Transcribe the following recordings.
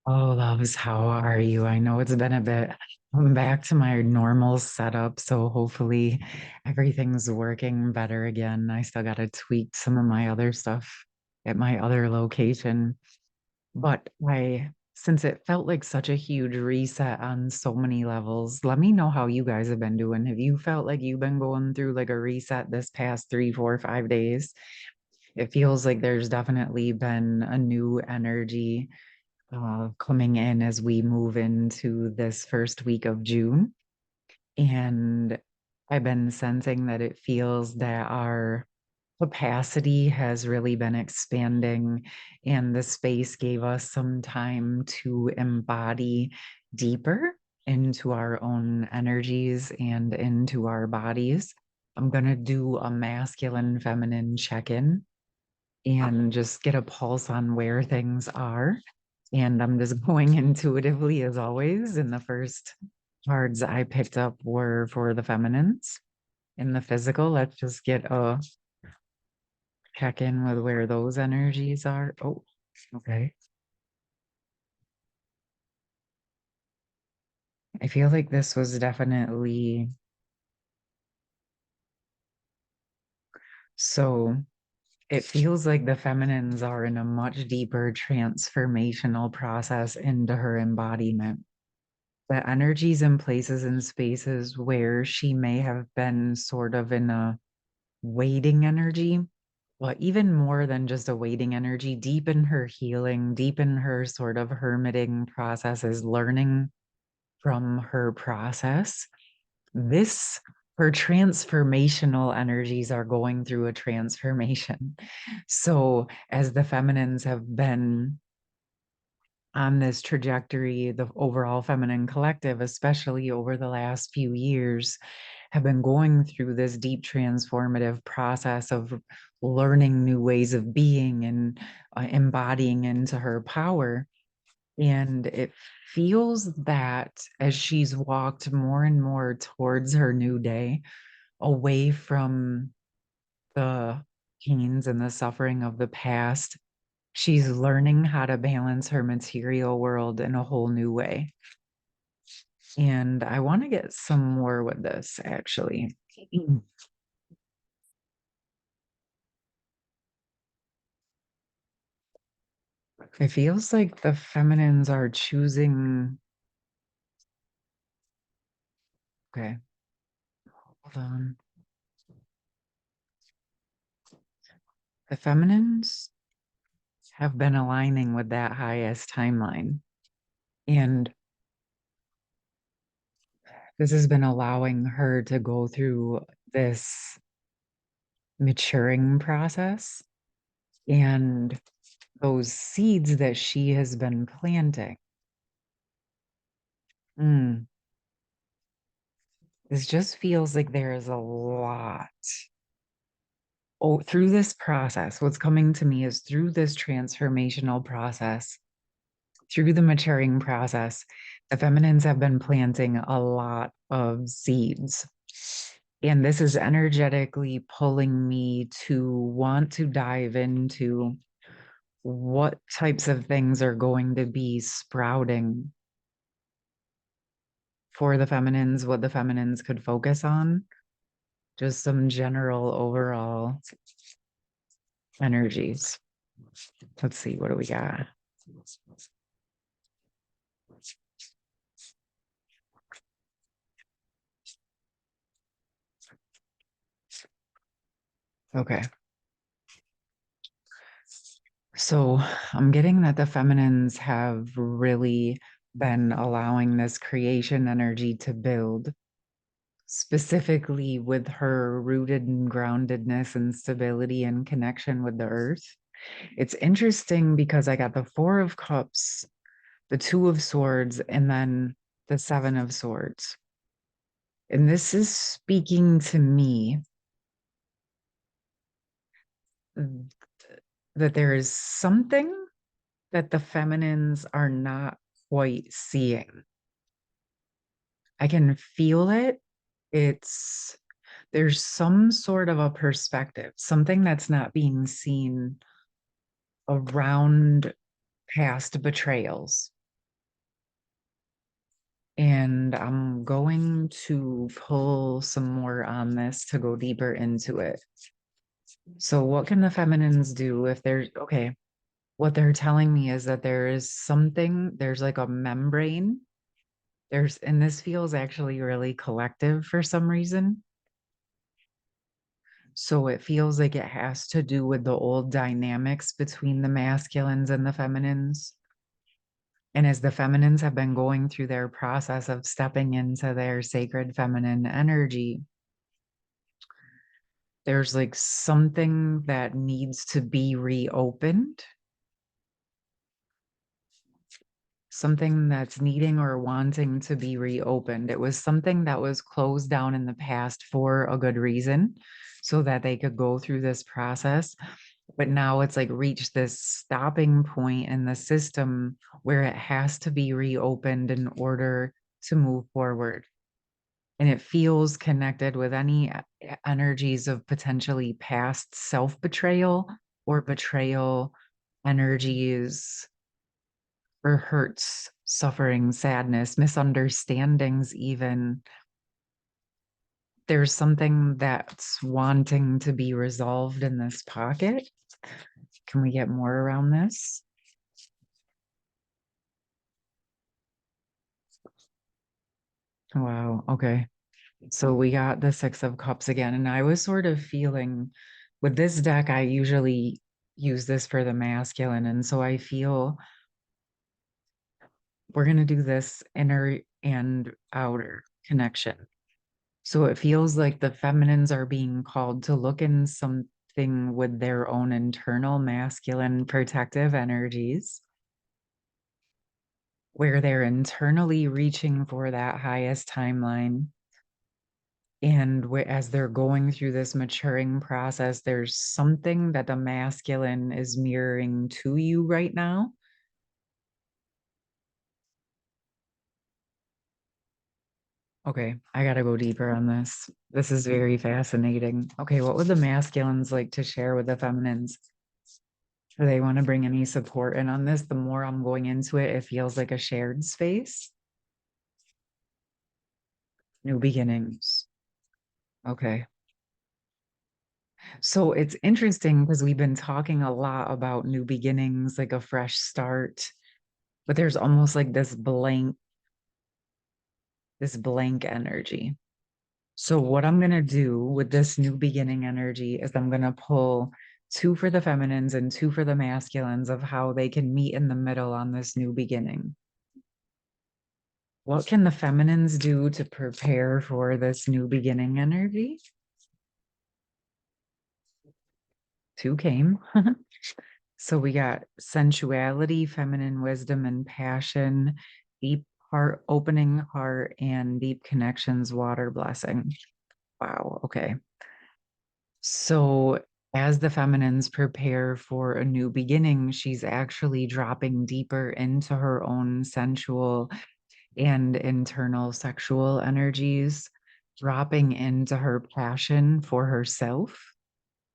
Oh, loves, how are you? I know it's been a bit. I'm back to my normal setup, so hopefully everything's working better again. I still got to tweak some of my other stuff at my other location. But since it felt like such a huge reset on so many levels, let me know how you guys have been doing. Have you felt like you've been going through like a reset this past 3, 4, 5 days? It feels like there's definitely been a new energy coming in as we move into this first week of June. And I've been sensing that it feels that our capacity has really been expanding, and the space gave us some time to embody deeper into our own energies and into our bodies. I'm going to do a masculine feminine check in and just get a pulse on where things are. And I'm just going intuitively as always. And the first cards I picked up were for the feminines in the physical. Let's just get a check in with where those energies are. Oh, okay. I feel like this was definitely so. It feels like the feminines are in a much deeper transformational process into her embodiment. The energies and places and spaces where she may have been sort of in a waiting energy, well, even more than just a waiting energy, deep in her healing, deep in her sort of hermiting processes, learning from her process. This, her transformational energies are going through a transformation. So, as the feminines have been on this trajectory, the overall feminine collective, especially over the last few years, have been going through this deep transformative process of learning new ways of being and embodying into her power. And it feels that as she's walked more and more towards her new day, away from the pains and the suffering of the past, she's learning how to balance her material world in a whole new way. And I want to get some more with this actually. It feels like the feminines are choosing. Okay, hold on. The feminines have been aligning with that highest timeline. And this has been allowing her to go through this maturing process, and those seeds that she has been planting. Mm, this just feels like there is a lot. Oh, through this process, what's coming to me is through this transformational process, through the maturing process, the feminines have been planting a lot of seeds. And this is energetically pulling me to want to dive into what types of things are going to be sprouting for the feminines, what the feminines could focus on, just some general overall energies. Let's see, what do we got? Okay. So I'm getting that the feminines have really been allowing this creation energy to build, specifically with her rooted and groundedness and stability and connection with the earth. It's interesting because I got the Four of Cups, the Two of Swords, and then the Seven of Swords. And this is speaking to me that there is something that the feminines are not quite seeing. I can feel it. It's there's some sort of a perspective, something that's not being seen around past betrayals. And I'm going to pull some more on this to go deeper into it. So, what can the feminines do if they're okay? What they're telling me is that there is something, there's like a membrane. And this feels actually really collective for some reason. So it feels like it has to do with the old dynamics between the masculines and the feminines. And as the feminines have been going through their process of stepping into their sacred feminine energy, there's like something that needs to be reopened, something that's needing or wanting to be reopened. It was something that was closed down in the past for a good reason, so that they could go through this process. But now it's like reached this stopping point in the system where it has to be reopened in order to move forward. And it feels connected with any energies of potentially past self betrayal or betrayal energies or hurts, suffering, sadness, misunderstandings, even. There's something that's wanting to be resolved in this pocket. Can we get more around this? Wow. Okay. So we got the Six of Cups again. And I was sort of feeling with this deck, I usually use this for the masculine. And so I feel we're going to do this inner and outer connection. So it feels like the feminines are being called to look in something with their own internal masculine protective energies, where they're internally reaching for that highest timeline. And as they're going through this maturing process, there's something that the masculine is mirroring to you right now. Okay, I gotta go deeper on this. This is very fascinating. Okay, what would the masculines like to share with the feminines? Do they want to bring any support in on this? The more I'm going into it, it feels like a shared space. New beginnings. Okay. So it's interesting because we've been talking a lot about new beginnings, like a fresh start, but there's almost like this blank energy. So what I'm going to do with this new beginning energy is I'm going to pull two for the feminines and two for the masculines of how they can meet in the middle on this new beginning. What can the feminines do to prepare for this new beginning energy? Two came. So we got sensuality, feminine wisdom, and passion, deep heart, opening heart, and deep connections, water blessing. Wow. Okay. So as the feminines prepare for a new beginning, she's actually dropping deeper into her own sensual and internal sexual energies, dropping into her passion for herself,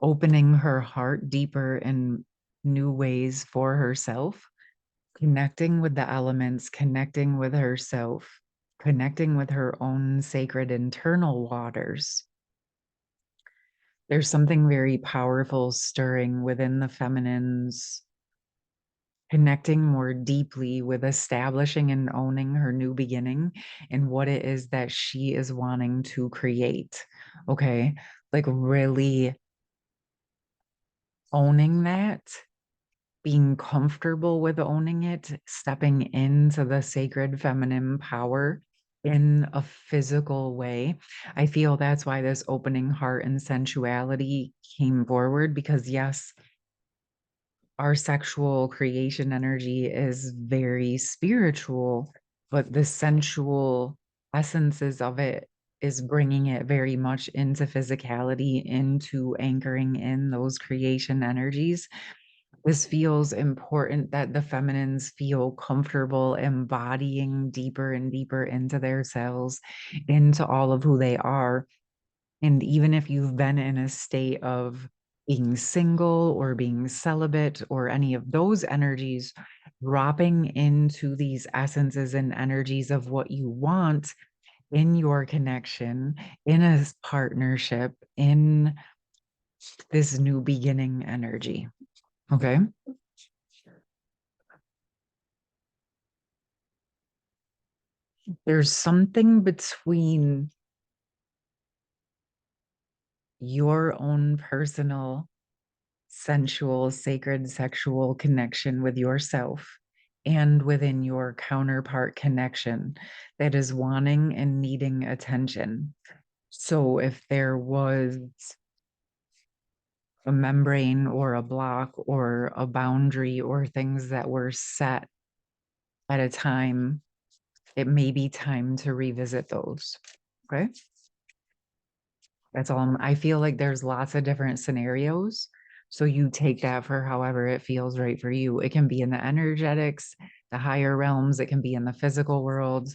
opening her heart deeper in new ways for herself, connecting with the elements, connecting with herself, connecting with her own sacred internal waters. There's something very powerful stirring within the feminines, connecting more deeply with establishing and owning her new beginning and what it is that she is wanting to create. Okay. Like really owning that, being comfortable with owning it, stepping into the sacred feminine power in a physical way. I feel that's why this opening heart and sensuality came forward because, yes, our sexual creation energy is very spiritual, but the sensual essences of it is bringing it very much into physicality, into anchoring in those creation energies. This feels important that the feminines feel comfortable embodying deeper and deeper into their selves, into all of who they are. And even if you've been in a state of being single or being celibate or any of those energies, dropping into these essences and energies of what you want in your connection, in a partnership, in this new beginning energy. Okay. There's something between your own personal, sensual, sacred, sexual connection with yourself and within your counterpart connection that is wanting and needing attention. So if there was a membrane or a block or a boundary or things that were set at a time, it may be time to revisit those. Okay. That's all. I feel like there's lots of different scenarios. So you take that for however it feels right for you. It can be in the energetics, the higher realms, it can be in the physical world,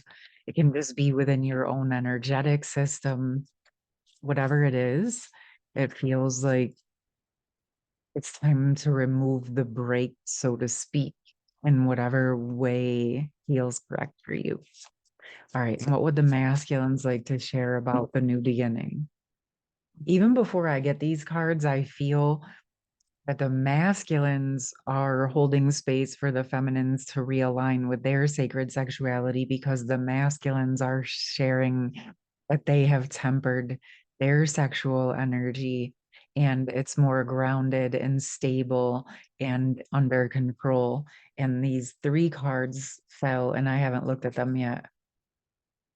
it can just be within your own energetic system, whatever it is. It feels like it's time to remove the brake, so to speak, in whatever way feels correct for you. All right. What would the masculines like to share about the new beginning? Even before I get these cards, I feel that the masculines are holding space for the feminines to realign with their sacred sexuality because the masculines are sharing that they have tempered their sexual energy and it's more grounded and stable and under control. And these three cards fell, and I haven't looked at them yet.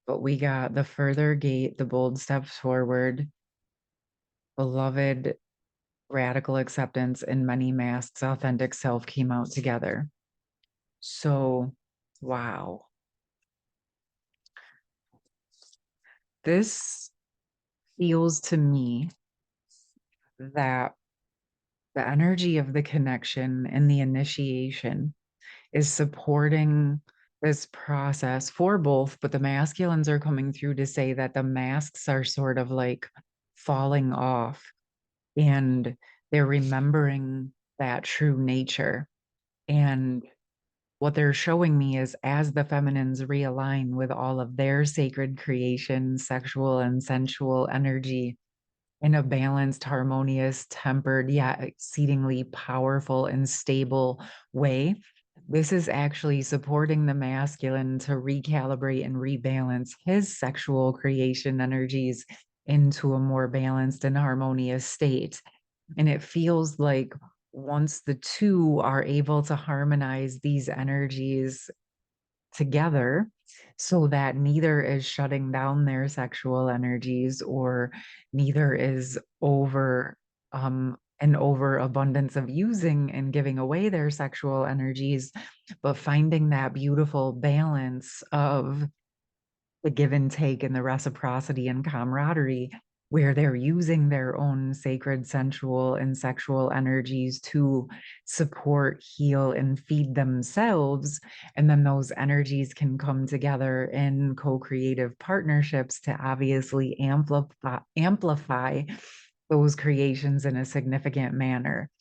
But we got the further gate, the bold steps forward, beloved, radical acceptance, and many masks, authentic self came out together. So, wow. This feels to me that the energy of the connection and the initiation is supporting this process for both, but the masculines are coming through to say that the masks are sort of like falling off and they're remembering that true nature. And what they're showing me is as the feminines realign with all of their sacred creation, sexual and sensual energy in a balanced, harmonious, tempered, yet exceedingly powerful and stable way, this is actually supporting the masculine to recalibrate and rebalance his sexual creation energies into a more balanced and harmonious state. And it feels like once the two are able to harmonize these energies together so that neither is shutting down their sexual energies or neither is over an overabundance of using and giving away their sexual energies, but finding that beautiful balance of the give and take and the reciprocity and camaraderie where they're using their own sacred sensual and sexual energies to support, heal, and feed themselves. And then those energies can come together in co-creative partnerships to obviously amplify those creations in a significant manner.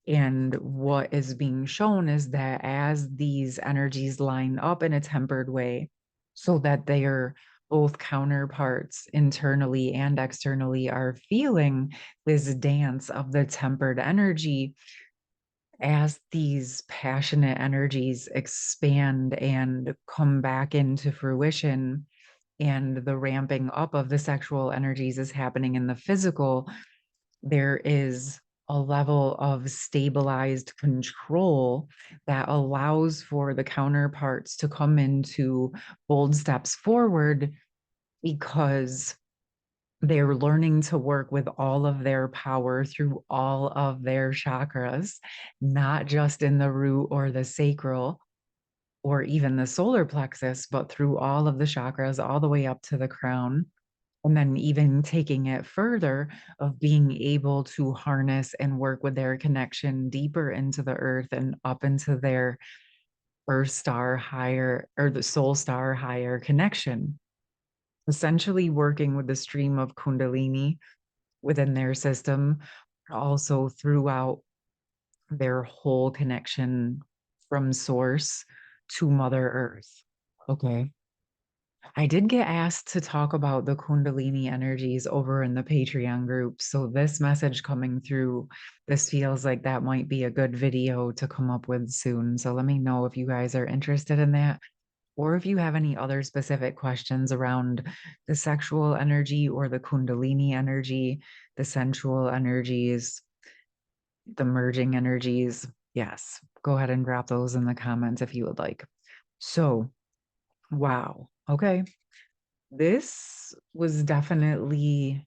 And what is being shown is that as these energies line up in a tempered way, so that they are both counterparts internally and externally are feeling this dance of the tempered energy as these passionate energies expand and come back into fruition and the ramping up of the sexual energies is happening in the physical, there is a level of stabilized control that allows for the counterparts to come into bold steps forward because they're learning to work with all of their power through all of their chakras, not just in the root or the sacral or even the solar plexus, but through all of the chakras, all the way up to the crown. And then even taking it further of being able to harness and work with their connection deeper into the earth and up into their earth star higher or the soul star higher connection, essentially working with the stream of kundalini within their system, also throughout their whole connection from source to Mother Earth. Okay. I did get asked to talk about the Kundalini energies over in the Patreon group. So, this message coming through, this feels like that might be a good video to come up with soon. So, let me know if you guys are interested in that, or if you have any other specific questions around the sexual energy or the Kundalini energy, the sensual energies, the merging energies. Yes, go ahead and drop those in the comments if you would like. So, wow. Okay. This was definitely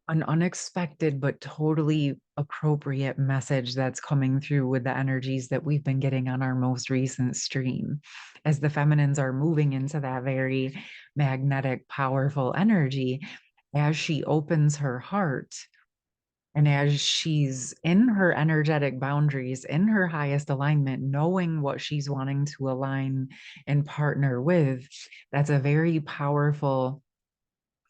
an unexpected but totally appropriate message that's coming through with the energies that we've been getting on our most recent stream. As the feminines are moving into that very magnetic, powerful energy, as she opens her heart and as she's in her energetic boundaries, in her highest alignment, knowing what she's wanting to align and partner with, that's a very powerful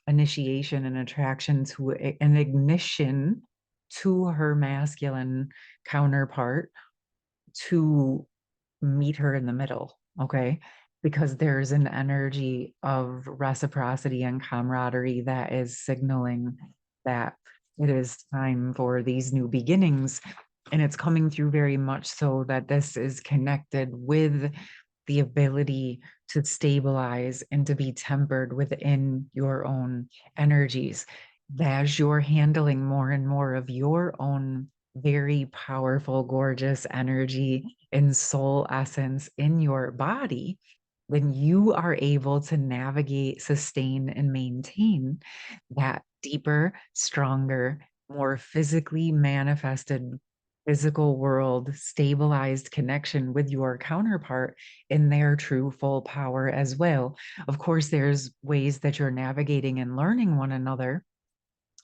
initiation and attraction to an ignition to her masculine counterpart to meet her in the middle. Okay. Because there's an energy of reciprocity and camaraderie that is signaling that it is time for these new beginnings. And it's coming through very much so that this is connected with the ability to stabilize and to be tempered within your own energies. As you're handling more and more of your own very powerful, gorgeous energy and soul essence in your body, then you are able to navigate, sustain, and maintain that deeper, stronger, more physically manifested physical world, stabilized connection with your counterpart in their true full power as well. Of course, there's ways that you're navigating and learning one another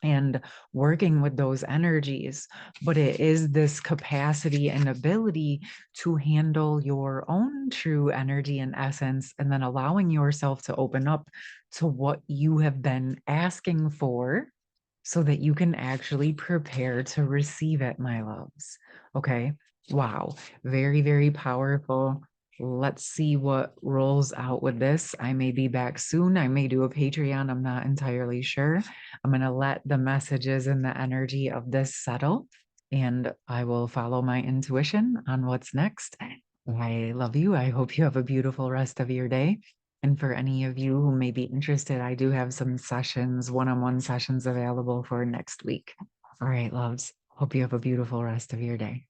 and working with those energies, but it is this capacity and ability to handle your own true energy and essence, and then allowing yourself to open up to what you have been asking for so that you can actually prepare to receive it, my loves. Okay. Wow. Very, very powerful. Let's see what rolls out with this. I may be back soon. I may do a Patreon. I'm not entirely sure. I'm going to let the messages and the energy of this settle, and I will follow my intuition on what's next. I love you. I hope you have a beautiful rest of your day. And for any of you who may be interested, I do have some sessions, one-on-one sessions available for next week. All right, loves. Hope you have a beautiful rest of your day.